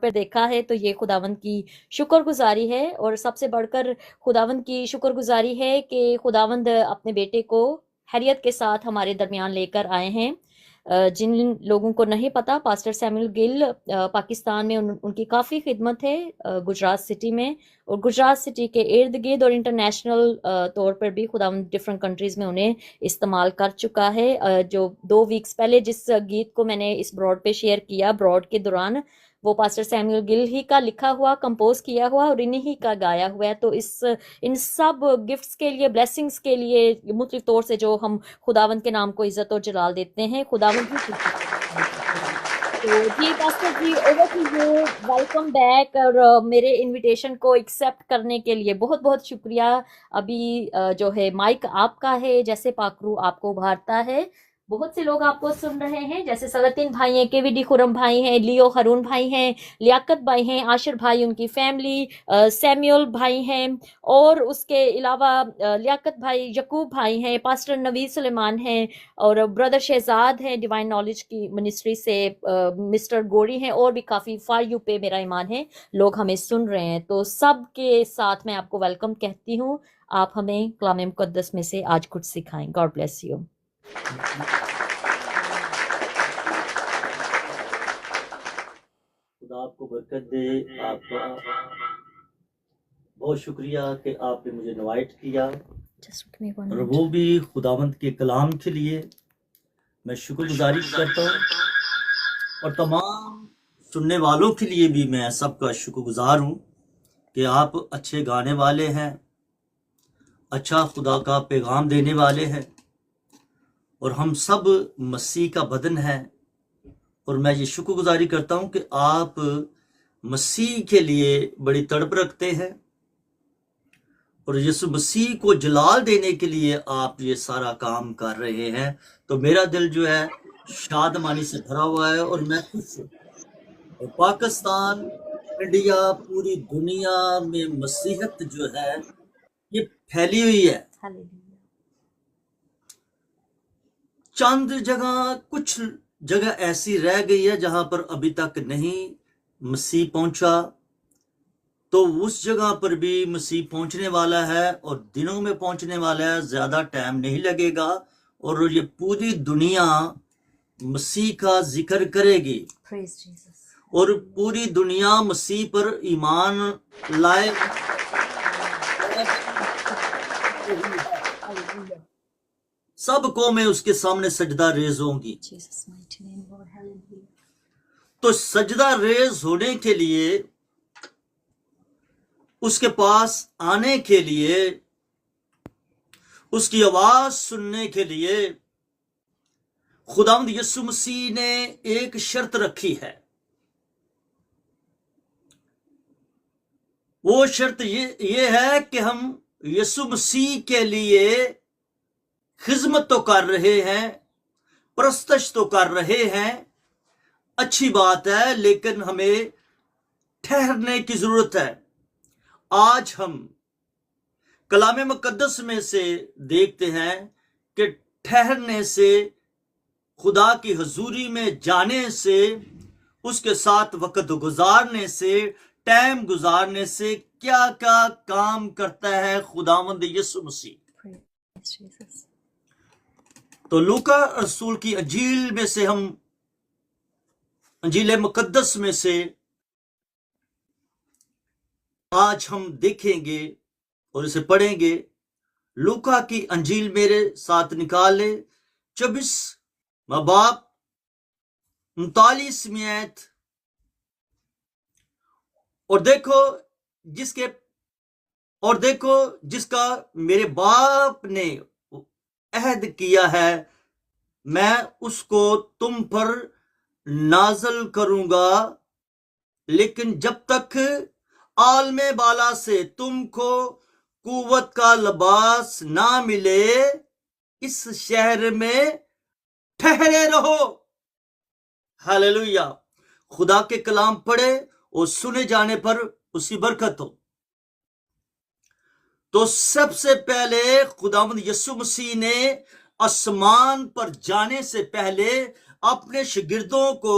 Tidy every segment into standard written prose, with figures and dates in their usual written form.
پر دیکھا ہے تو یہ خداوند کی شکر گزاری ہے، اور سب سے بڑھ کر خداوند کی شکر گزاری ہے کہ خداوند اپنے بیٹے کو خیریت کے ساتھ ہمارے درمیان لے کر آئے ہیں۔ جن لوگوں کو نہیں پتا، پاسٹر سیمول گل پاکستان میں ان کی کافی خدمت ہے گجرات سٹی میں، اور گجرات سٹی کے ارد گرد اور انٹرنیشنل طور پر بھی خداوند ڈفرینٹ کنٹریز میں انہیں استعمال کر چکا ہے۔ جو 2 ویکس پہلے جس گیت کو میں نے اس براڈ پہ شیئر کیا، براڈ کے دوران، وہ پاسٹر سیمول گل ہی کا لکھا ہوا، کمپوز کیا ہوا اور انہی کا گایا ہوا ہے۔ تو ان سب گفٹس کے لیے، بلیسنگز کے لیے، مختلف طور سے جو ہم خداوند کے نام کو عزت اور جلال دیتے ہیں، خداوند ہی کی تو جی pastor ji, over to you, welcome back, اور میرے انویٹیشن کو ایکسیپٹ کرنے کے لیے بہت بہت شکریہ۔ ابھی جو ہے مائک آپ کا ہے، جیسے پاکرو آپ کو ابھارتا ہے۔ بہت سے لوگ آپ کو سن رہے ہیں، جیسے سلاطین بھائی ہیں، کے وی ڈی خرم بھائی ہیں، لیو ہارون بھائی ہیں، لیاقت بھائی ہیں، عاشر بھائی، ان کی فیملی، سیمیول بھائی ہیں، اور اس کے علاوہ لیاقت بھائی، یعقوب بھائی ہیں، پاسٹر نوید سلیمان ہیں، اور بردر شہزاد ہیں ڈیوائن نالج کی منسٹری سے، مسٹر گوری ہیں، اور بھی کافی فار یو پہ میرا ایمان ہے لوگ ہمیں سن رہے ہیں۔ تو سب کے ساتھ میں آپ کو ویلکم کہتی ہوں۔ آپ ہمیں کلام مقدس میں سے آج کچھ سکھائیں۔ God bless you. خدا آپ کو برکت دے۔ آپ کا بہت شکریہ کہ آپ نے مجھے انوائٹ کیا، اور وہ بھی خداوند کے کلام کے لیے میں شکر گزاری کرتا ہوں، اور تمام سننے والوں کے لیے بھی میں سب کا شکر گزار ہوں کہ آپ اچھے گانے والے ہیں، اچھا خدا کا پیغام دینے والے ہیں، اور ہم سب مسیح کا بدن ہیں، اور میں یہ شکر گزاری کرتا ہوں کہ آپ مسیح کے لیے بڑی تڑپ رکھتے ہیں، اور یسوع مسیح کو جلال دینے کے لیے آپ یہ سارا کام کر رہے ہیں۔ تو میرا دل جو ہے شادمانی سے بھرا ہوا ہے، اور میں خوش ہوں۔ اور پاکستان، انڈیا، پوری دنیا میں مسیحت جو ہے یہ پھیلی ہوئی ہے۔ چند جگہ، کچھ جگہ ایسی رہ گئی ہے جہاں پر ابھی تک نہیں مسیح پہنچا، تو اس جگہ پر بھی مسیح پہنچنے والا ہے، اور دنوں میں پہنچنے والا ہے، زیادہ ٹائم نہیں لگے گا، اور یہ پوری دنیا مسیح کا ذکر کرے گی، اور پوری دنیا مسیح پر ایمان لائے۔ سب قومیں اس کے سامنے سجدہ ریز ہوں گی۔ تو سجدہ ریز ہونے کے لیے، اس کے پاس آنے کے لیے، اس کی آواز سننے کے لیے خداوند یسوع مسیح نے ایک شرط رکھی ہے۔ وہ شرط یہ ہے کہ ہم یسوع مسیح کے لیے خدمت تو کر رہے ہیں، پرستش تو کر رہے ہیں، اچھی بات ہے، لیکن ہمیں ٹھہرنے کی ضرورت ہے۔ آج ہم کلام مقدس میں سے دیکھتے ہیں کہ ٹھہرنے سے، خدا کی حضوری میں جانے سے، اس کے ساتھ وقت گزارنے سے، ٹائم گزارنے سے کیا کیا کام کرتا ہے خداوند یسوع مسیح۔ تو لوکا رسول کی انجیل میں سے ہم انجیل مقدس میں سے آج ہم دیکھیں گے اور اسے پڑھیں گے۔ لوکا کی انجیل میرے ساتھ نکال لے، 24 باب 39 آیت، اور دیکھو جس کا میرے باپ نے عہد کیا ہے، میں اس کو تم پر نازل کروں گا، لیکن جب تک عالم بالا سے تم کو قوت کا لباس نہ ملے، اس شہر میں ٹھہرے رہو۔ ہاللیلویہ۔ خدا کے کلام پڑھے اور سنے جانے پر اس کی برکت ہو۔ تو سب سے پہلے خداوند یسوع مسیح نے آسمان پر جانے سے پہلے اپنے شاگردوں کو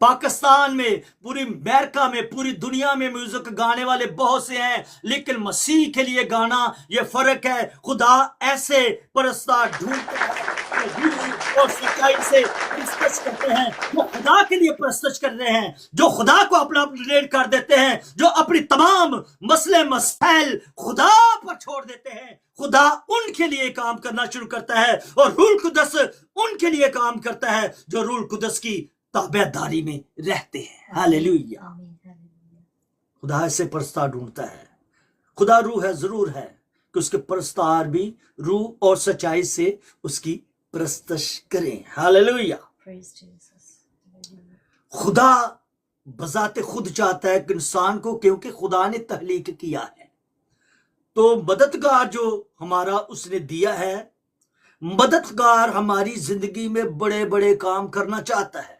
پاکستان میں، پوری امریکہ میں، پوری دنیا میں میوزک گانے والے بہت سے ہیں، لیکن مسیح کے لیے گانا یہ فرق ہے۔ خدا ایسے پرستار ڈھونڈتا ہے اور سچائی سے پرستش کرتے ہیں، جو خدا کے لیے پرستش کر رہے ہیں، جو خدا کو اپنا ریلیٹ کر دیتے ہیں، جو اپنی تمام مسئلے مسائل خدا پر چھوڑ دیتے ہیں۔ خدا ان کے لیے کام کرنا شروع کرتا ہے، اور روح القدس ان کے لیے کام کرتا ہے جو روح القدس کی تابع داری میں رہتے ہیں۔ ہاللیلویہ۔ خدا ایسے پرستار ڈھونڈتا ہے۔ خدا روح ہے، ضرور ہے کہ اس کے پرستار بھی روح اور سچائی سے اس کی پرستش کریں۔ ہاللیلویہ۔ خدا بذات خود چاہتا ہے کہ انسان کو، کیونکہ خدا نے تخلیق کیا ہے، تو مددگار جو ہمارا اس نے دیا ہے، مددگار ہماری زندگی میں بڑے بڑے کام کرنا چاہتا ہے،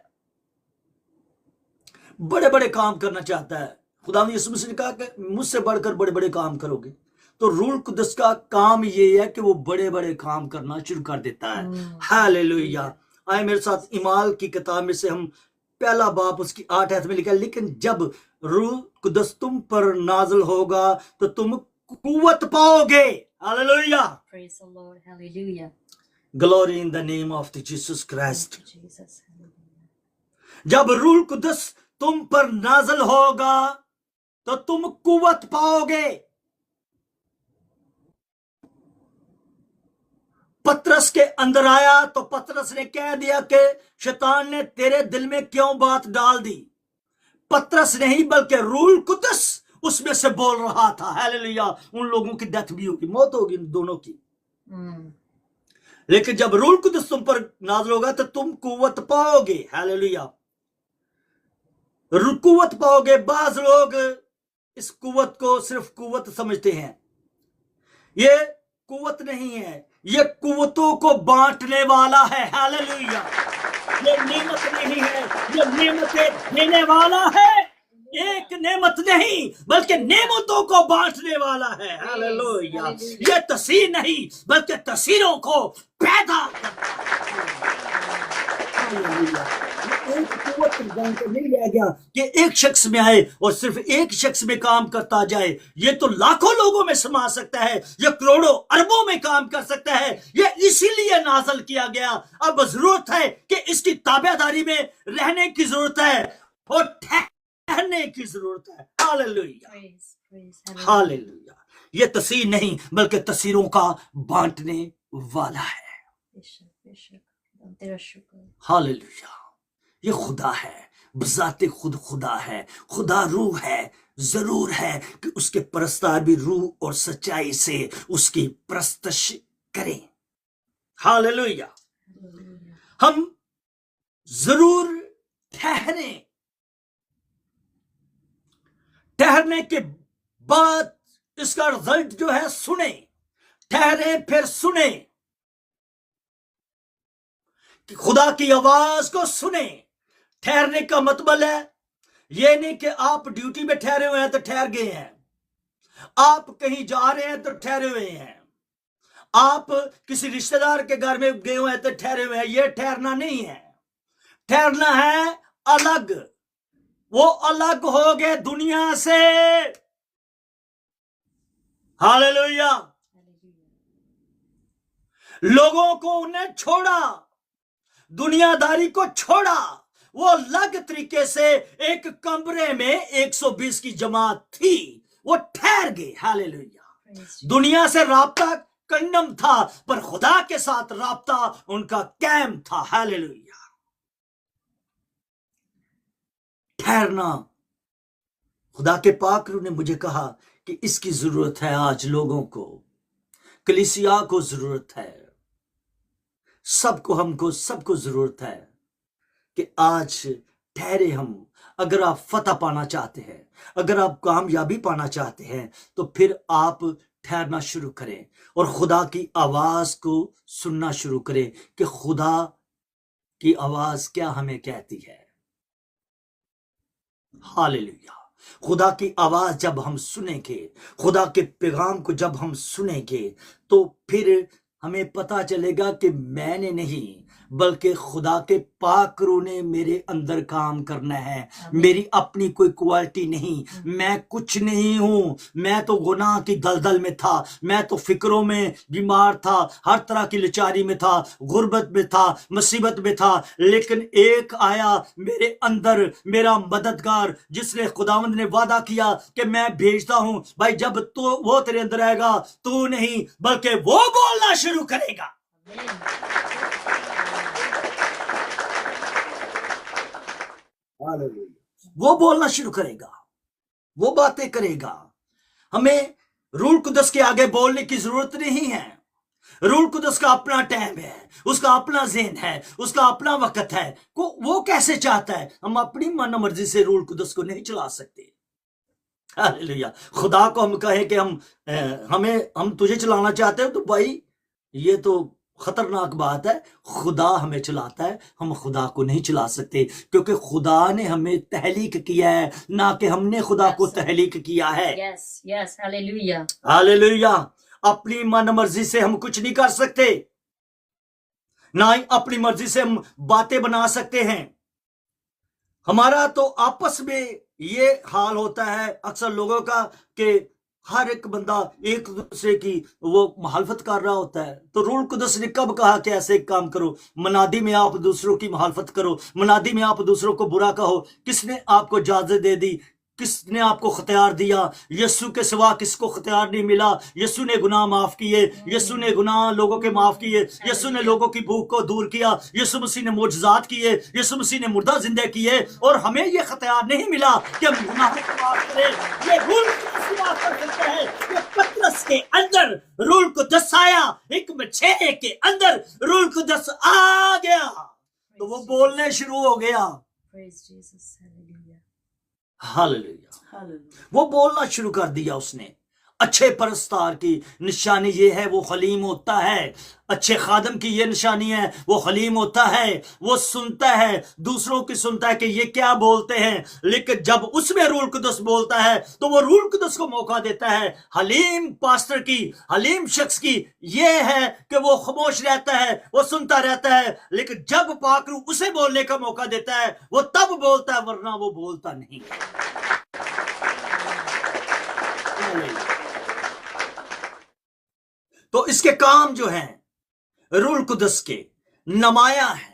بڑے بڑے کام کرنا چاہتا ہے۔ خدا نے یسوع مسیح نے کہا کہ مجھ سے بڑھ کر بڑے بڑے کام کرو گے، تو روح القدس کا کام یہ ہے کہ وہ بڑے بڑے کام کرنا شروع کر دیتا ہے۔ ہاللیلویہ۔ آئے میرے ساتھ اعمال کی کتاب میں سے ہم پہلا باب اس کی 8 آیت میں لکھا ہے، لیکن جب روح قدس تم پر نازل ہوگا تو تم قوت پاؤ گے۔ Hallelujah. Glory in the name of Jesus Christ. جب روح القدس تم پر نازل ہوگا تو تم قوت پاؤ گے۔ پترس کے اندر آیا تو پترس نے کہہ دیا کہ شیطان نے تیرے دل میں کیوں بات ڈال دی؟ پترس نہیں بلکہ روح القدس اس میں سے بول رہا تھا۔ ہاللیلویہ۔ ان لوگوں کی ڈیتھ بھی ہوگی، موت ہوگی ان دونوں کی، لیکن جب روح القدس تم پر نازل ہوگا تو تم قوت پاؤ گے۔ ہاللیلویہ۔ قوت پاؤ گے۔ بعض لوگ اس قوت کو صرف قوت سمجھتے ہیں، یہ قوت نہیں ہے، یہ قوتوں کو بانٹنے والا ہے۔ ہاللیلویہ۔ یہ نعمت نہیں ہے، یہ نعمتیں دینے والا ہے۔ ایک نعمت نہیں بلکہ نعمتوں کو بانٹنے والا ہے۔ ہاللیلویہ۔ یہ تسیر نہیں بلکہ تسیروں کو پیدا کرتا ہے۔ ایک قوت نہیں رہ گیا کہ ایک شخص میں آئے اور صرف ایک شخص میں کام کرتا جائے، یہ تو لاکھوں لوگوں میں سما سکتا ہے، یہ کروڑوں اربوں میں کام کر سکتا ہے۔ یہ اسی لیے نازل کیا گیا۔ اب ضرورت ہے کہ اس کی تابع داری میں رہنے کی ضرورت ہے اور ٹھہرنے کی ضرورت ہے۔ ہاللیلویہ۔ ہاللیلویہ۔ یہ تسیر نہیں بلکہ تسیروں کا بانٹنے والا ہے۔ ہاللیلویہ۔ یہ خدا ہے، بذات خود خدا ہے، خدا روح ہے، ضرور ہے کہ اس کے پرستار بھی روح اور سچائی سے اس کی پرستش کریں۔ ہاللیلویہ۔ ہم ضرور ٹھہریں، ٹھہرنے کے بعد اس کا رزلٹ جو ہے سنیں، ٹھہریں پھر سنیں، کہ خدا کی آواز کو سنیں۔ ٹھہرنے کا مطلب ہے یہ نہیں کہ آپ ڈیوٹی میں ٹھہرے ہوئے ہیں تو ٹھہر گئے ہیں، آپ کہیں جا رہے ہیں تو ٹھہرے ہوئے ہیں، آپ کسی رشتہ دار کے گھر میں گئے ہوئے ہیں تو ٹھہرے ہوئے ہیں۔ یہ ٹھہرنا نہیں ہے، ٹھہرنا ہے الگ۔ وہ الگ ہو گئے دنیا سے۔ ہاللیلویہ۔ لوگوں کو انہیں چھوڑا، دنیا داری کو چھوڑا، وہ الگ طریقے سے ایک کمرے میں 120 کی جماعت تھی، وہ ٹھہر گئے۔ ہاللیلویہ۔ دنیا سے رابطہ کنڈم تھا پر خدا کے ساتھ رابطہ ان کا قائم تھا۔ ہاللیلویہ۔ ٹھہرنا۔ خدا کے پاک روح نے مجھے کہا کہ اس کی ضرورت ہے آج لوگوں کو، کلیسیا کو ضرورت ہے، سب کو ضرورت ہے کہ آج ٹھہرے ہم۔ اگر آپ فتح پانا چاہتے ہیں، اگر آپ کامیابی پانا چاہتے ہیں تو پھر آپ ٹھہرنا شروع کریں اور خدا کی آواز کو سننا شروع کریں کہ خدا کی آواز کیا ہمیں کہتی ہے۔ ہاللیلویہ۔ خدا کی آواز جب ہم سنیں گے، خدا کے پیغام کو جب ہم سنیں گے تو پھر ہمیں پتا چلے گا کہ میں نے نہیں بلکہ خدا کے پاک روح نے میرے اندر کام کرنا ہے. میری اپنی کوئی کوالٹی نہیں, میں کچھ نہیں ہوں. میں تو گناہ کی دلدل میں تھا, میں تو فکروں میں بیمار تھا, ہر طرح کی لچاری میں تھا, غربت میں تھا, مصیبت میں تھا. لیکن ایک آیا میرے اندر, میرا مددگار, جس نے خداوند نے وعدہ کیا کہ میں بھیجتا ہوں. بھائی جب تو وہ تیرے اندر آئے گا, تو نہیں بلکہ وہ بولنا شروع کرے گا. وہ بولنا شروع کرے گا, وہ باتیں کرے گا. ہمیں روح القدس کے آگے بولنے کی ضرورت نہیں ہے. روح القدس کا اپنا ٹائم ہے, اس کا اپنا ذہن ہے, اس کا اپنا وقت ہے. وہ کیسے چاہتا ہے. ہم اپنی من مرضی سے روح القدس کو نہیں چلا سکتے. ہاللیلویا. خدا کو ہم کہیں کہ ہم تجھے چلانا چاہتے ہیں, تو بھائی یہ تو خطرناک بات ہے. خدا ہمیں چلاتا ہے, ہم خدا کو نہیں چلا سکتے, کیونکہ خدا نے ہمیں تحلیق کیا ہے, نہ کہ ہم نے خدا کو تحلیق کیا ہے. ہاللیلویا. اپنی من مرضی سے ہم کچھ نہیں کر سکتے, نہ ہی اپنی مرضی سے ہم باتیں بنا سکتے ہیں. ہمارا تو آپس میں یہ حال ہوتا ہے اکثر لوگوں کا کہ ہر ایک بندہ ایک دوسرے کی وہ مخالفت کر رہا ہوتا ہے. تو روح القدس نے کب کہا کہ ایسے کام کرو؟ منادی میں آپ دوسروں کی مخالفت کرو, منادی میں آپ دوسروں کو برا کہو. کس نے آپ کو اجازت دے دی؟ کس نے آپ کو اختیار دیا؟ یسوع کے سوا کس کو اختیار نہیں ملا. یسوع نے گناہ معاف کیے, یسوع نے گناہ لوگوں کے معاف کیے, یسوع نے لوگوں کی بھوک کو دور کیا, یسوع مسیح نے معجزات کیے, یسوع مسیح نے مردہ زندہ کیے. اور ہمیں یہ اختیار نہیں ملا کہ ہم گناہوں کو معاف کریں. یہ روح القدس معاف کر سکتا ہے. کہ پترس کے اندر روح القدس آیا, ایک مچھے کے اندر روح القدس آ گیا, تو وہ بولنے شروع ہو گیا. ہاللیلویا. وہ بولنا شروع کر دیا اس نے. اچھے پرستار کی نشانی یہ ہے, وہ حلیم ہوتا ہے. اچھے خادم کی یہ نشانی ہے, وہ حلیم ہوتا ہے. وہ سنتا ہے, دوسروں کی سنتا ہے کہ یہ کیا بولتے ہیں. لیکن جب اس میں روح القدس بولتا ہے تو وہ روح القدس کو موقع دیتا ہے. حلیم پاسٹر کی, حلیم شخص کی یہ ہے کہ وہ خاموش رہتا ہے, وہ سنتا رہتا ہے. لیکن جب پاک روح اسے بولنے کا موقع دیتا ہے وہ تب بولتا ہے, ورنہ وہ بولتا نہیں. تو اس کے کام جو ہیں روح القدس کے نمایاں ہیں,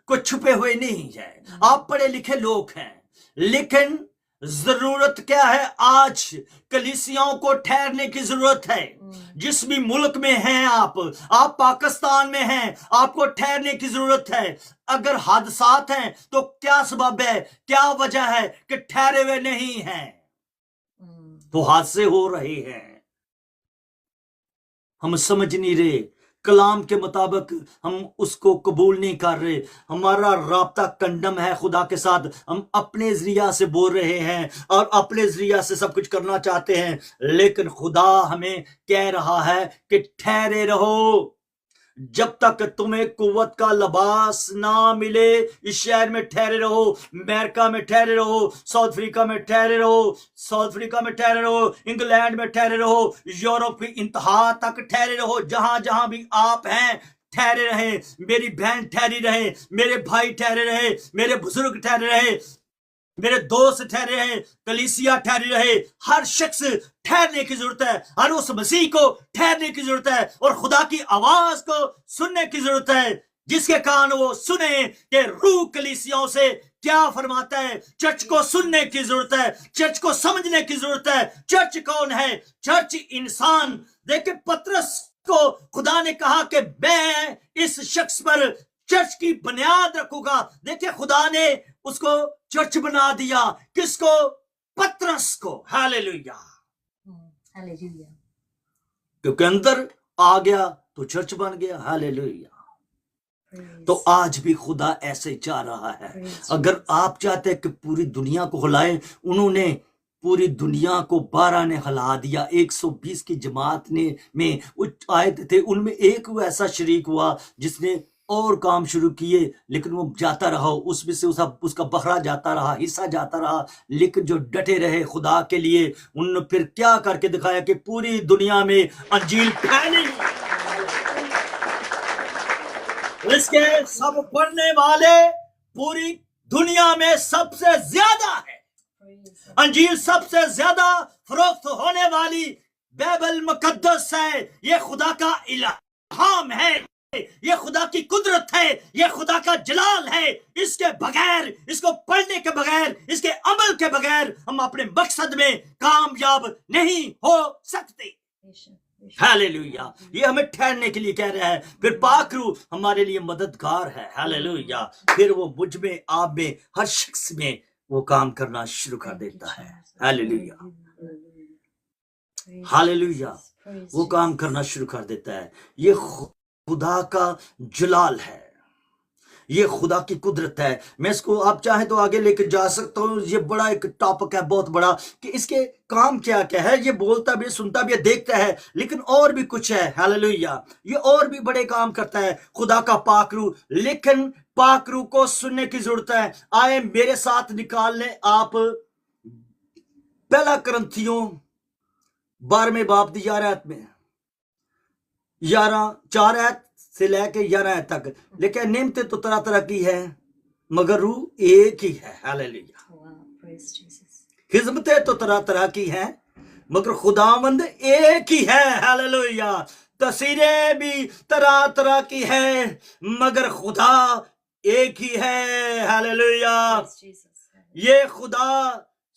کوئی چھپے ہوئے نہیں ہے. آپ پڑھے لکھے لوگ ہیں, لیکن ضرورت کیا ہے؟ آج کلیسیاؤں کو ٹھہرنے کی ضرورت ہے. جس بھی ملک میں ہیں آپ پاکستان میں ہیں, آپ کو ٹھہرنے کی ضرورت ہے. اگر حادثات ہیں تو کیا سبب ہے, کیا وجہ ہے کہ ٹھہرے ہوئے نہیں ہیں؟ تو حادثے ہو رہے ہیں, ہم سمجھ نہیں رہے. کلام کے مطابق ہم اس کو قبول نہیں کر رہے. ہمارا رابطہ کنڈم ہے خدا کے ساتھ. ہم اپنے ذریعہ سے بول رہے ہیں اور اپنے ذریعہ سے سب کچھ کرنا چاہتے ہیں. لیکن خدا ہمیں کہہ رہا ہے کہ ٹھہرے رہو جب تک تمہیں قوت کا لباس نہ ملے. اس شہر میں ٹھہرے رہو, امریکہ میں ٹھہرے رہو, ساؤتھ افریقہ میں ٹھہرے رہو, انگلینڈ میں ٹھہرے رہو, یورپ کی انتہا تک ٹھہرے رہو. جہاں جہاں بھی آپ ہیں ٹھہرے رہیں. میری بہن ٹھہری رہے, میرے بھائی ٹھہرے رہے, میرے بزرگ ٹھہرے رہے, میرے دوست ٹھہرے رہے, کلیسیا ٹھہری رہے. ہر شخص ٹھہرنے کی ضرورت ہے, ہر اس مسیح کو ٹھہرنے کی ضرورت ہے, اور خدا کی آواز کو سننے کی ضرورت ہے. جس کے کان وہ سنیں کہ روح کلیسیاؤں سے کیا فرماتا ہے. چرچ کو سننے کی ضرورت ہے, چرچ کو سمجھنے کی ضرورت ہے. چرچ کون ہے؟ چرچ انسان. دیکھیں پترس کو خدا نے کہا کہ میں اس شخص پر چرچ کی بنیاد رکھوں گا. دیکھیں خدا نے اس کو چرچ بنا دیا. کس کو؟ پترس کو. ہاللیلویا. کیونکہ اندر آ گیا تو چرچ بن گیا. ہاللیلویا. تو آج بھی خدا ایسے چاہ رہا ہے. اگر آپ چاہتے ہیں کہ پوری دنیا کو ہلائیں, انہوں نے پوری دنیا کو 12 نے ہلا دیا. 120 کی جماعت میں آئے تھے, ان میں ایک ایسا شریک ہوا جس نے اور کام شروع کیے, لیکن وہ جاتا رہا, اس میں سے اس کا بکھرا جاتا رہا, حصہ جاتا رہا. لیکن جو ڈٹے رہے خدا کے لیے, انہوں نے پھر کیا کر کے دکھایا کہ پوری دنیا میں انجیل پھیلی. اس کے سب پڑھنے والے پوری دنیا میں سب سے زیادہ ہے. انجیل سب سے زیادہ فروخت ہونے والی بائبل مقدس ہے. یہ خدا کا الہام ہے, یہ خدا کی قدرت ہے, یہ خدا کا جلال ہے. اس کے بغیر, اس کو پڑھنے کے بغیر, اس کے عمل کے بغیر ہم اپنے مقصد میں کامیاب نہیں ہو سکتے. ہاللیلویہ. یہ ہمیں ٹھہرنے کے لیے کہہ رہا ہے. پھر پاک روح ہمارے لیے مددگار ہے. ہاللیلویہ. پھر وہ مجھ میں, آپ میں, ہر شخص میں وہ کام کرنا شروع کر دیتا ہے. ہاللیلویہ. ہاللیلویہ. وہ کام کرنا شروع کر دیتا ہے. یہ خدا کا جلال ہے, یہ خدا کی قدرت ہے. میں اس کو آپ چاہیں تو آگے لے کے جا سکتا ہوں. یہ بڑا ایک ٹاپک ہے, بہت بڑا, کہ اس کے کام کیا کیا ہے. یہ بولتا بھی, سنتا بھی, دیکھتا ہے, لیکن اور بھی کچھ ہے. ہاللیلویہ. یہ اور بھی بڑے کام کرتا ہے خدا کا پاک روح. لیکن پاک روح کو سننے کی ضرورت ہے. آئے میرے ساتھ نکال لیں آپ پہلا کرنتھیوں 12 باب 11 آیت میں, 4 آیت سے لے کے 11 آیت تک. لیکن نعمتیں تو طرح طرح کی ہے مگر روح ایک ہی ہے. ہاللیلویہ. خدمتیں تو طرح طرح کی ہیں مگر خداوند ایک ہی ہے. ہاللیلویہ. تصویریں بھی طرح طرح کی ہیں مگر خدا ایک ہی ہے. ہاللیلویہ. یہ خدا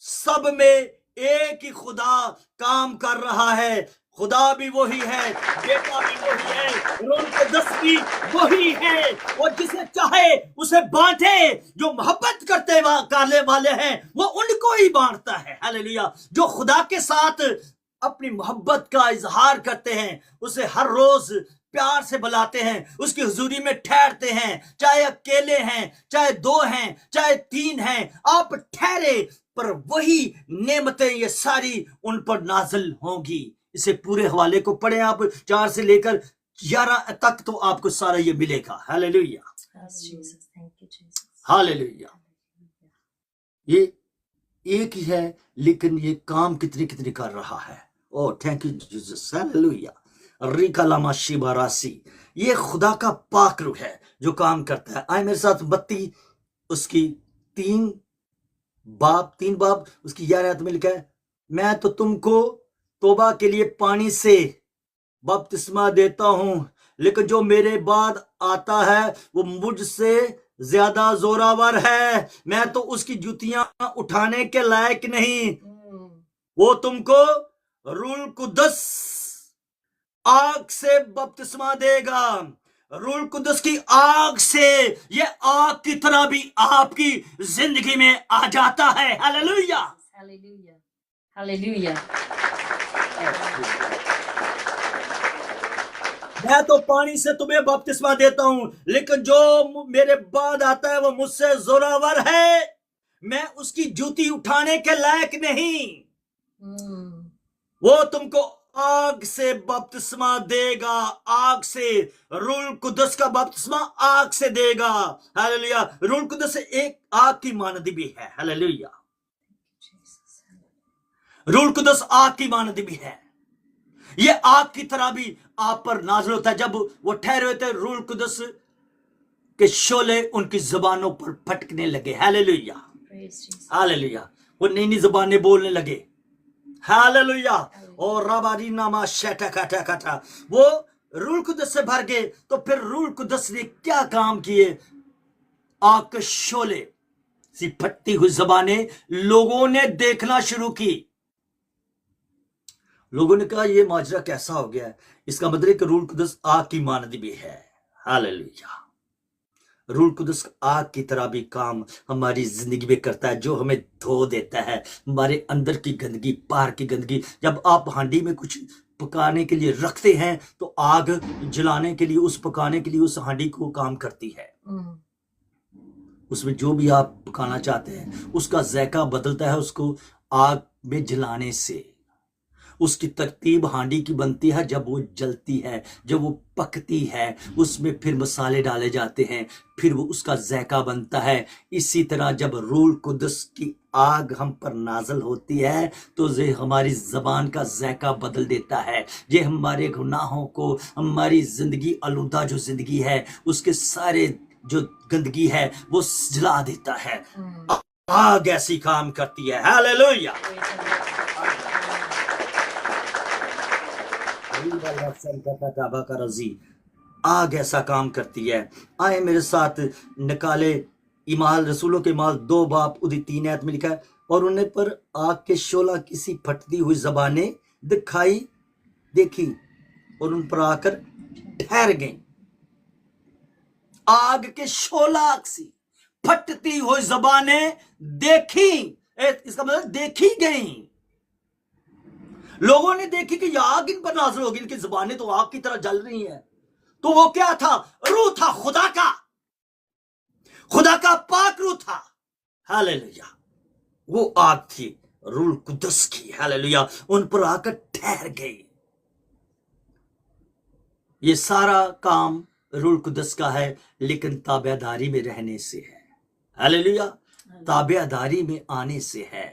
سب میں ایک ہی خدا کام کر رہا ہے. خدا بھی وہی ہے, بیٹا بھی وہی ہے, روح القدس بھی وہی ہے. اور جسے چاہے اسے بانٹے. جو محبت کرنے والے ہیں وہ ان کو ہی بانٹتا ہے. ہاللیلویہ. جو خدا کے ساتھ اپنی محبت کا اظہار کرتے ہیں اسے ہر روز پیار سے بلاتے ہیں, اس کی حضوری میں ٹھہرتے ہیں. چاہے اکیلے ہیں, چاہے 2 ہیں, چاہے 3 ہیں, آپ ٹھہرے, پر وہی نعمتیں یہ ساری ان پر نازل ہوں گی. اسے پورے حوالے کو پڑھیں آپ 4 سے لے کر 11 تک, تو آپ کو سارا یہ ملے گا. ہاللیلویہ. ہاللیلویہ. یہ ایک ہی ہے لیکن یہ کام کتنی کر رہا ہے. Oh thank you Jesus. Hallelujah. ریکا لاما شیبا راسی. یہ خدا کا پاک روح ہے جو کام کرتا ہے. آئے میرے ساتھ متی اس کی 3 باب اس کی 11 آیت میں لکھا ہے, میں تو تم کو توبہ کے لیے پانی سے بپتسمہ دیتا ہوں, لیکن جو میرے بعد آتا ہے وہ مجھ سے زیادہ زوراور ہے. میں تو اس کی جوتیاں اٹھانے کے لائق نہیں. وہ تم کو روح القدس آگ سے بپتسمہ دے گا. روح القدس کی آگ سے, یہ آگ کی طرح بھی آپ کی زندگی میں آ جاتا ہے. ہاللیلویہ. ہاللیلویہ. ہاللیلویہ. میں تو پانی سے تمہیں بپتسمہ دیتا ہوں, لیکن جو میرے بعد آتا ہے وہ مجھ سے زوراور ہے. میں اس کی جوتی اٹھانے کے لائق نہیں. وہ تم کو آگ سے بپتسمہ دے گا, آگ سے. روح القدس کا بپتسمہ آگ سے دے گا. ہاللیلویہ. روح القدس ایک آگ کی مانند بھی ہے. ہاللیلویہ. روح القدس آگ کی مانند بھی ہے. یہ آگ کی طرح بھی آپ پر نازل ہوتا ہے. جب وہ ٹھہرے ہوئے تھے, روح القدس کے شعلے ان کی زبانوں پر پھٹکنے لگے. ہاللیلویہ. ہاللیلویہ. وہ نئی زبانیں بولنے لگے. ہاللیلویہ. اور رباری ناما شیٹا کاٹا کاٹا, وہ روح القدس سے بھر گئے. تو پھر روح القدس نے کیا کام کیے؟ آگ کے شعلے سی پھٹتی ہوئی زبانیں لوگوں نے دیکھنا شروع کی. لوگوں نے کہا یہ ماجرا کیسا ہو گیا ہے؟ اس کا مطلب کہ روح القدس آگ کی مانند بھی ہے. ہاللیلویہ. روح القدس آگ کی طرح بھی کام ہماری زندگی میں کرتا ہے, جو ہمیں دھو دیتا ہے ہمارے اندر کی گندگی, باہر کی گندگی. جب آپ ہانڈی میں کچھ پکانے کے لیے رکھتے ہیں تو آگ جلانے کے لیے, اس پکانے کے لیے اس ہانڈی کو کام کرتی ہے. اس میں جو بھی آپ پکانا چاہتے ہیں اس کا ذائقہ بدلتا ہے اس کو آگ میں جلانے سے. اس کی ترتیب ہانڈی کی بنتی ہے، جب وہ جلتی ہے، جب وہ پکتی ہے، اس میں پھر مسالے ڈالے جاتے ہیں، پھر وہ اس کا ذائقہ بنتا ہے۔ اسی طرح جب روح القدس کی آگ ہم پر نازل ہوتی ہے تو یہ ہماری زبان کا ذائقہ بدل دیتا ہے، یہ ہمارے گناہوں کو، ہماری زندگی آلودہ جو زندگی ہے اس کے سارے جو گندگی ہے وہ جلا دیتا ہے۔ آگ ایسی کام کرتی ہے، ہاللیلویہ۔ آگ ایسا کام کرتی ہے۔ آئے میرے ساتھ نکالے ایمال رسولوں کے مال 2 باب 3 آیت میں لکھا ہے، اور انہیں پر آگ کے شعلہ کسی پھٹتی ہوئی زبانیں دکھائی دیکھی اور ان پر آ کر ٹھہر گئیں۔ آگ کے شعلہ سی پھٹتی ہوئی زبانیں دیکھی، اس کا مطلب دیکھی گئیں۔ لوگوں نے دیکھی کہ یہ آگ ان پر نازل ہوگی، ان کی زبانیں تو آگ کی طرح جل رہی ہیں۔ تو وہ کیا تھا؟ روح تھا خدا کا، خدا کا پاک روح تھا، ہاللیلویہ۔ وہ آگ تھی روح القدس کی، ہاللیلویہ، ان پر آ کر ٹھہر گئی۔ یہ سارا کام روح القدس کا ہے، لیکن تابع داری میں رہنے سے ہے، ہاللیلویہ، تابع داری میں آنے سے ہے۔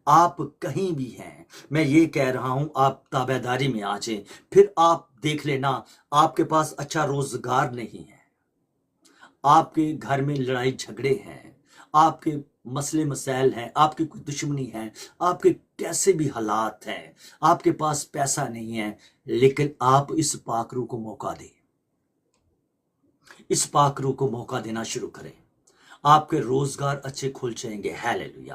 آپ کہیں بھی ہیں، میں یہ کہہ رہا ہوں آپ تابع داری میں آ جائیں، پھر آپ دیکھ لینا آپ کے پاس اچھا روزگار نہیں ہے، آپ کے گھر میں لڑائی جھگڑے ہیں، آپ کے مسئلے مسائل ہیں، آپ کی کوئی دشمنی ہے، آپ کے کیسے بھی حالات ہیں، آپ کے پاس پیسہ نہیں ہے، لیکن آپ اس پاک روح کو موقع دیں، اس پاک روح کو موقع دینا شروع کریں، آپ کے روزگار اچھے کھل جائیں گے، ہاللیلویہ۔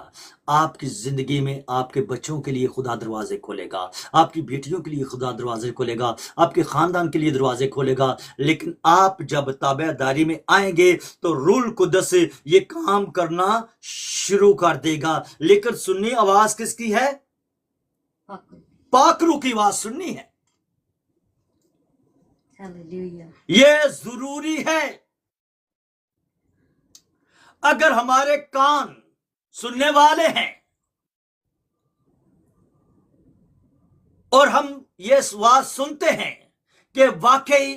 آپ کی زندگی میں آپ کے بچوں کے لیے خدا دروازے کھولے گا، آپ کی بیٹیوں کے لیے خدا دروازے کھولے گا، آپ کے خاندان کے لیے دروازے کھولے گا۔ لیکن آپ جب تابع داری میں آئیں گے تو روح القدس یہ کام کرنا شروع کر دے گا۔ لیکن سننی آواز کس کی ہے؟ پاک روح کی آواز سننی ہے، یہ ضروری ہے۔ اگر ہمارے کان سننے والے ہیں اور ہم یہ آواز سنتے ہیں کہ واقعی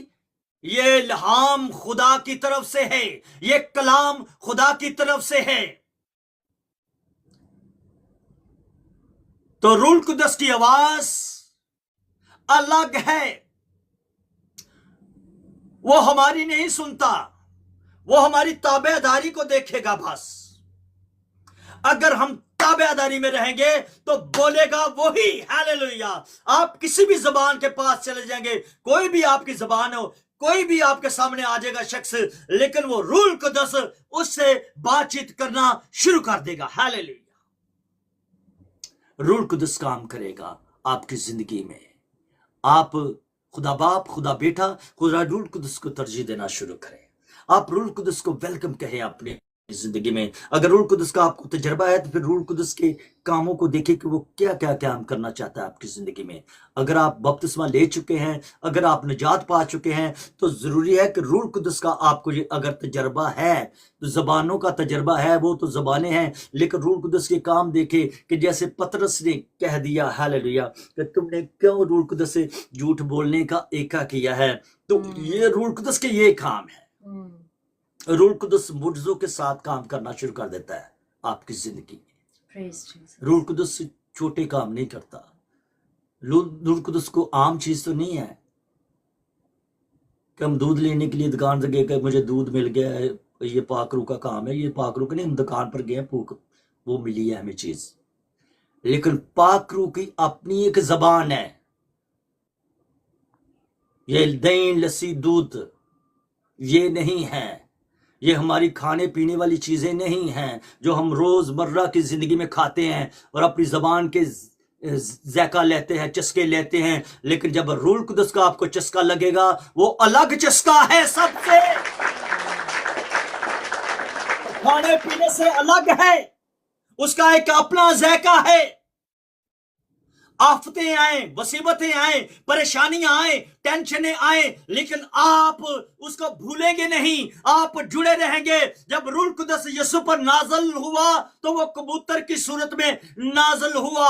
یہ الہام خدا کی طرف سے ہے، یہ کلام خدا کی طرف سے ہے، تو روح القدس کی آواز الگ ہے، وہ ہماری نہیں سنتا، وہ ہماری تابع داری کو دیکھے گا بس۔ اگر ہم تابع داری میں رہیں گے تو بولے گا وہی، ہاللیلویہ۔ آپ کسی بھی زبان کے پاس چلے جائیں گے، کوئی بھی آپ کی زبان ہو، کوئی بھی آپ کے سامنے آ جائے گا شخص، لیکن وہ روح القدس اس سے بات چیت کرنا شروع کر دے گا، ہاللیلویہ۔ روح القدس کام کرے گا آپ کی زندگی میں۔ آپ خدا باپ، خدا بیٹا، خدا روح القدس کو ترجیح دینا شروع کریں۔ آپ روح القدس کو ویلکم کہیں اپنی زندگی میں۔ اگر روح القدس کا آپ کو تجربہ ہے تو پھر روح القدس کے کاموں کو دیکھیں کہ وہ کیا کیا کام کرنا چاہتا ہے آپ کی زندگی میں۔ اگر آپ بپتسمہ لے چکے ہیں، اگر آپ نجات پا چکے ہیں، تو ضروری ہے کہ روح القدس کا آپ کو اگر تجربہ ہے تو زبانوں کا تجربہ ہے، وہ تو زبانیں ہیں، لیکن روح القدس کے کام دیکھیں کہ جیسے پطرس نے کہہ دیا، ہاللیلویہ، کہ تم نے کیوں روح القدس سے جھوٹ بولنے کا ایکا کیا ہے۔ تو یہ روح القدس کے یہ کام ہے۔ روح القدس معجزوں کے ساتھ کام کرنا شروع کر دیتا ہے آپ کی زندگی میں۔ روح القدس سے چھوٹے کام نہیں کرتا۔ روح القدس کو عام چیز تو نہیں ہے کہ ہم دودھ لینے کے لیے دکان سے گئے کہ مجھے دودھ مل گیا ہے، یہ پاک روح کا کام ہے، یہ پاک روح کا نہیں، ہم دکان پر گئے پھوک وہ ملی ہے ہمیں چیز۔ لیکن پاک روح کی اپنی ایک زبان ہے، یہ دہی لسی دودھ یہ نہیں ہے، یہ ہماری کھانے پینے والی چیزیں نہیں ہیں جو ہم روز مرہ کی زندگی میں کھاتے ہیں اور اپنی زبان کے ذائقہ لیتے ہیں، چسکے لیتے ہیں، لیکن جب روح القدس کا آپ کو چسکا لگے گا وہ الگ چسکا ہے، سب سے کھانے پینے سے الگ ہے، اس کا ایک اپنا ذائقہ ہے۔ آفتیں آئیں، مصیبتیں آئیں، پریشانیاں آئیں، ٹینشنیں آئیں، لیکن آپ اس کو بھولیں گے نہیں، آپ جڑے رہیں گے۔ جب روح القدس یسوع پر نازل ہوا تو وہ کبوتر کی صورت میں نازل ہوا۔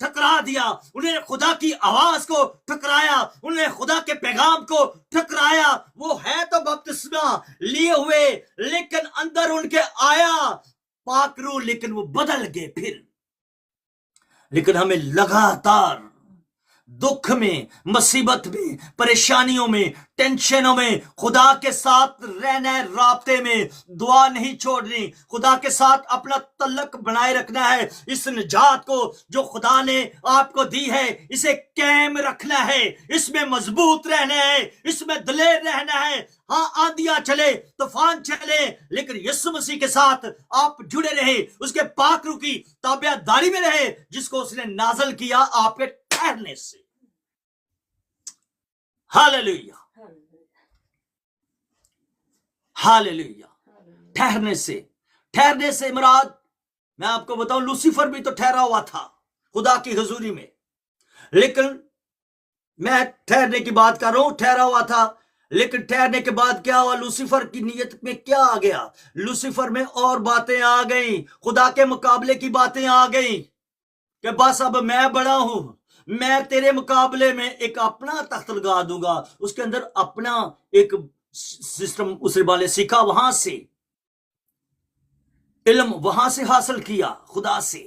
ٹھکرا دیا, انہیں خدا کی آواز کو ٹھکرایا, انہیں خدا کے پیغام کو ٹھکرایا. وہ ہے تو بپتسمہ لیے ہوئے لیکن اندر ان کے آیا پاک روح, لیکن وہ بدل گئے پھر. لیکن ہمیں لگاتار دکھ میں, مصیبت میں, پریشانیوں میں, ٹینشنوں میں خدا کے ساتھ رہنا ہے, رابطے میں دعا نہیں چھوڑنی, خدا کے ساتھ اپنا تعلق بنائے رکھنا ہے. اس نجات کو جو خدا نے آپ کو دی ہے اسے قائم رکھنا ہے, اس میں مضبوط رہنا ہے, اس میں دلیر رہنا ہے. ہاں آندیاں چلے, طوفان چلے, لیکن یسوع مسیح کے ساتھ آپ جڑے رہے, اس کے پاک روح کی تابع داری میں رہے جس کو اس نے نازل کیا آپ کے ٹھہرنے سے. ہاللیلویا, ہاللیلویا. ٹھہرنے سے, ٹھہرنے سے مراد میں آپ کو بتاؤں, لوسیفر بھی تو ٹھہرا ہوا تھا خدا کی حضوری میں, لیکن میں ٹھہرنے کی بات کر رہا ہوں, ٹھہرا ہوا تھا, لیکن ٹھہرنے کے بعد کیا ہوا؟ لوسیفر کی نیت میں کیا آ گیا؟ لوسیفر میں اور باتیں آ گئیں, خدا کے مقابلے کی باتیں آ گئیں کہ بس اب میں بڑا ہوں, میں تیرے مقابلے میں ایک اپنا تخت لگا دوں گا. اس کے اندر اپنا ایک سسٹم اس والے سیکھا, وہاں سے علم وہاں سے حاصل کیا, خدا سے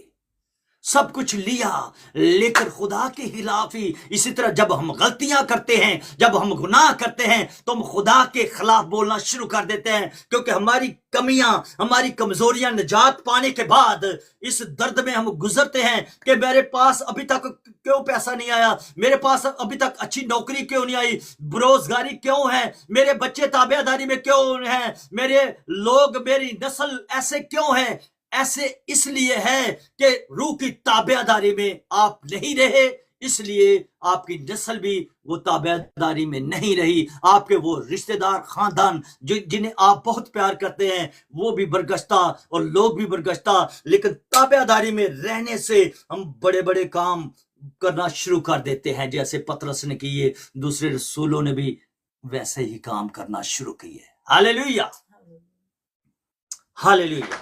سب کچھ لیا, لیکن خدا کے خلاف ہی. اسی طرح جب ہم غلطیاں کرتے ہیں, جب ہم گناہ کرتے ہیں تو ہم خدا کے خلاف بولنا شروع کر دیتے ہیں, کیونکہ ہماری کمیاں, ہماری کمزوریاں نجات پانے کے بعد اس درد میں ہم گزرتے ہیں کہ میرے پاس ابھی تک کیوں پیسہ نہیں آیا, میرے پاس ابھی تک اچھی نوکری کیوں نہیں آئی, بروزگاری کیوں ہے, میرے بچے تابع داری میں کیوں ہیں, میرے لوگ, میری نسل ایسے کیوں ہیں. ایسے اس لیے ہے کہ روح کی تابع داری میں آپ نہیں رہے, اس لیے آپ کی نسل بھی وہ تابع داری میں نہیں رہی. آپ کے وہ رشتہ دار, خاندان جنہیں آپ بہت پیار کرتے ہیں وہ بھی برگشتہ اور لوگ بھی برگشتہ. لیکن تابع داری میں رہنے سے ہم بڑے بڑے کام کرنا شروع کر دیتے ہیں, جیسے پطرس نے کیے, دوسرے رسولوں نے بھی ویسے ہی کام کرنا شروع کیے. ہاللیلویا, ہاللیلویا.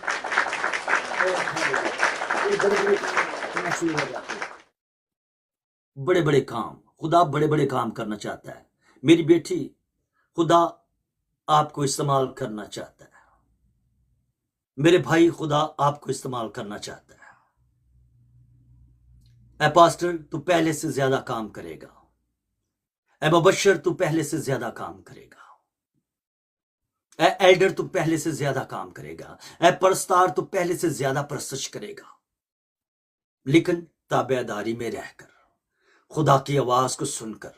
بڑے بڑے کام, خدا بڑے بڑے کام کرنا چاہتا ہے. میری بیٹی, خدا آپ کو استعمال کرنا چاہتا ہے. میرے بھائی, خدا آپ کو استعمال کرنا چاہتا ہے. اے پاسٹر, تو پہلے سے زیادہ کام کرے گا. اے مبشر, تو پہلے سے زیادہ کام کرے گا. اے ایلڈر, تو پہلے سے زیادہ کام کرے گا. اے پرستار, تو پہلے سے زیادہ پرستش کرے گا. لیکن تابع داری میں رہ کر, خدا کی آواز کو سن کر,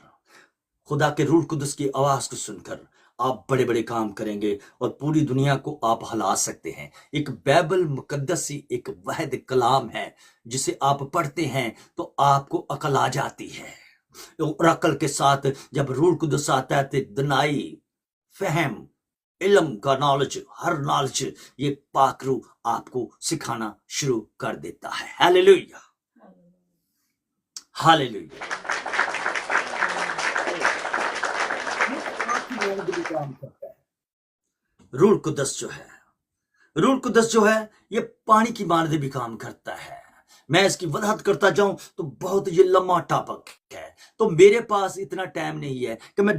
خدا کے روح القدس کی آواز کو سن کر آپ بڑے بڑے کام کریں گے اور پوری دنیا کو آپ ہلا سکتے ہیں. ایک بائبل مقدس ہی ایک واحد کلام ہے جسے آپ پڑھتے ہیں تو آپ کو عقل آ جاتی ہے, اور عقل کے ساتھ جب روح القدس آتا ہے تو دنائی, فہم, علم کا نالج, ہر نالج یہ پاک روح آپ کو سکھانا شروع کر دیتا ہے. ہاللیلویا, ہاللیلویا. روح القدس جو ہے, روح القدس جو ہے یہ پانی کی مانند بھی کام کرتا ہے. میں اس کی وضاحت کرتا جاؤں تو بہت یہ لمبا ٹاپک ہے, تو میرے پاس اتنا ٹائم نہیں ہے کہ میں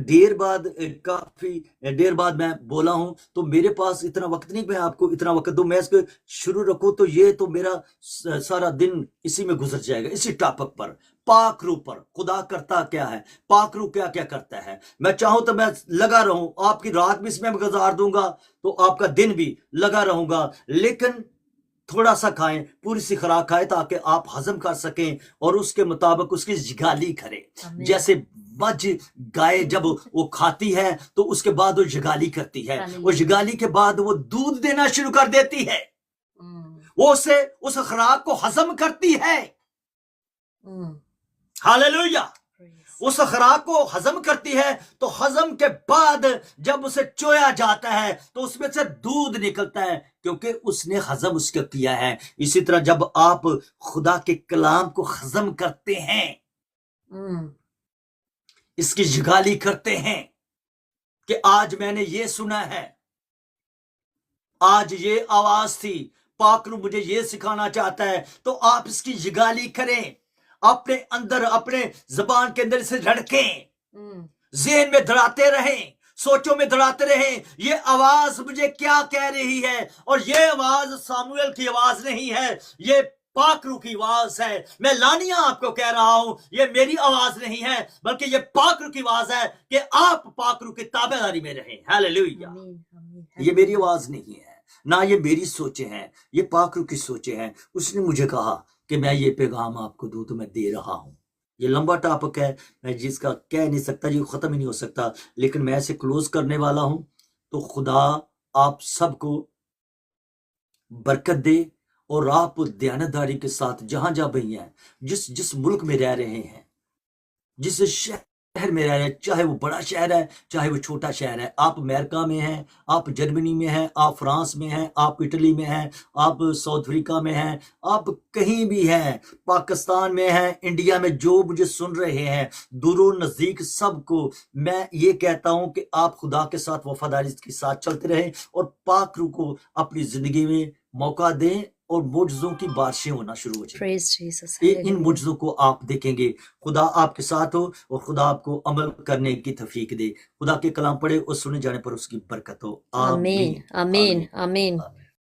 کافی دیر بعد میں بولا ہوں, تو میرے پاس اتنا وقت نہیں میں آپ کو اتنا وقت دوں. میں اس کو شروع رکھوں تو یہ تو میرا سارا دن اسی میں گزر جائے گا, اسی ٹاپک پر, پاک روح پر. خدا کرتا کیا ہے, پاک روح کیا کیا کرتا ہے. میں چاہوں تو میں لگا رہوں, آپ کی رات بھی اس میں گزار دوں گا تو آپ کا دن بھی لگا رہوں گا, لیکن تھوڑا سا کھائیں, پوری سی خوراک کھائیں تاکہ آپ ہضم کر سکیں اور اس کے مطابق اس کی جگالی کریں. جیسے مجھ گائے جب وہ کھاتی ہے تو اس کے بعد وہ جگالی کرتی ہے, اور جگالی کے بعد وہ دودھ دینا شروع کر دیتی ہے, وہ اسے اس خوراک کو ہضم کرتی ہے. ہاللیلویا. اس خوراک کو ہضم کرتی ہے تو ہضم کے بعد جب اسے چویا جاتا ہے تو اس میں سے دودھ نکلتا ہے, کیونکہ اس نے ہضم اس کو کیا ہے. اسی طرح جب آپ خدا کے کلام کو ہضم کرتے ہیں, اس کی جگالی کرتے ہیں کہ آج میں نے یہ سنا ہے, آج یہ آواز تھی, پاک روح مجھے یہ سکھانا چاہتا ہے, تو آپ اس کی جگالی کریں. اپنے اندر اپنے زبان کے اندر سے رڑکیں، ذہن میں دڑاتے رہیں، سوچوں میں دڑاتے رہیں یہ آواز مجھے کیا کہہ رہی ہے، اور یہ آواز سامویل کی آواز نہیں ہے، یہ پاک روح کی آواز ہے۔ میں لانیہ آپ کو کہہ رہا ہوں یہ میری آواز نہیں ہے بلکہ یہ پاک روح کی آواز ہے کہ آپ پاک روح کی تابع داری میں رہیں۔ ہاللیلویہ۔ یہ میری آواز نہیں ہے، نہ یہ میری سوچیں ہیں، یہ پاک روح کی سوچیں ہیں۔ اس نے مجھے کہا کہ میں یہ پیغام آپ کو دوں تو میں دے رہا ہوں۔ یہ لمبا ٹاپک ہے، میں جس کا کہہ نہیں سکتا، یہ ختم ہی نہیں ہو سکتا، لیکن میں اسے کلوز کرنے والا ہوں۔ تو خدا آپ سب کو برکت دے، اور آپ دیانتداری کے ساتھ جہاں جہاں بھی ہیں، جس ملک میں رہ رہے ہیں، جس شہر میں رہ رہے ہیں، چاہے وہ بڑا شہر ہے چاہے وہ چھوٹا شہر ہے، آپ امریکہ میں ہیں، آپ جرمنی میں ہیں، آپ فرانس میں ہیں، آپ اٹلی میں ہیں، آپ ساؤتھ افریقہ میں ہیں، آپ کہیں بھی ہیں، پاکستان میں ہیں، انڈیا میں، جو مجھے سن رہے ہیں دور و نزدیک، سب کو میں یہ کہتا ہوں کہ آپ خدا کے ساتھ وفاداری کے ساتھ چلتے رہیں اور پاک روح کو اپنی زندگی میں موقع دیں، اور معجزوں کی بارشیں ہونا شروع ہو جائیں۔ ان معجزوں کو آپ دیکھیں گے۔ خدا آپ کے ساتھ ہو اور خدا آپ کو عمل کرنے کی توفیق دے۔ خدا کے کلام پڑھے اور سنے جانے پر اس کی برکت ہو۔ آمین آمین آمین۔